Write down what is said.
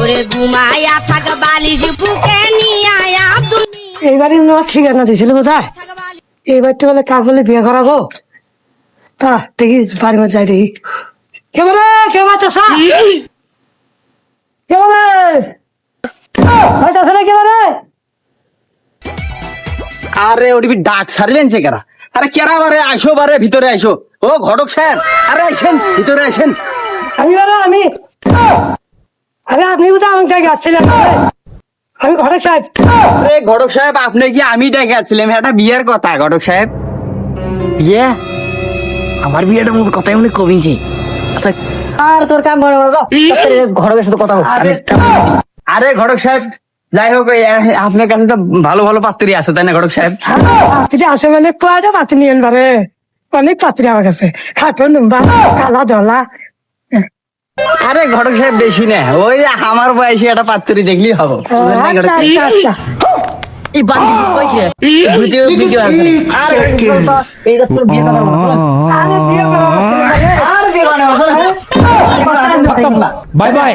ওরে ঘুমায়া থাক বালিশ বুকে নিয়া আব্দুল এইবারই আমার ঠিকানা দিয়েছিল কোথায়? এইবার তো বলে কাক বলে বিয়ে করাবো। তা দেখি বাড়ির মধ্যে যাই দেখি। কেমন কেমন চাষা কেমন চাষা না কেমন? আরে ওটি ডাক সারিলেন সে কেরা? আরে কেরা বারে আইসো বারে ভিতরে আইসো। ও ঘটক সাহেব, আরে আইসেন ভিতরে আইসেন। আমি আরে আপনি কোথায় আমাকে ডেকে আসছিলেন? আমি ঘটক সাহেব। আরে ঘটক সাহেব, আপনি কি আমি ডেকে আসছিলাম? এটা বিয়ের কথা ঘটক সাহেব। বিয়ে? আমার বিয়েটা মনে কথাই মনে কমিছে। আচ্ছা, আর তোর কাম করে ঘটকের সাথে কথা আরে ঘটক সাহেব, যাই হোক আপনার কাছে তো ভালো ভালো পাত্রী আছে তাই না ঘটক সাহেব? পাত্রী আছে মানে কয়টা পাত্রী নিয়েন বারে? অনেক পাত্রী আমার কাছে, খাটো লম্বা কালা ধলা। আরে ঘটক সাহেব বেশি না, ওই আমার বয়সে একটা পাত্রী দেখলেই হবো। আচ্ছা আচ্ছা আচ্ছা। এই বান্ধবী কইছে ভিডিও ভিডিও আছে। আরে এই তো বিয়ে করা আরে বিয়ে করা আর বিয়ে করা বাই বাই।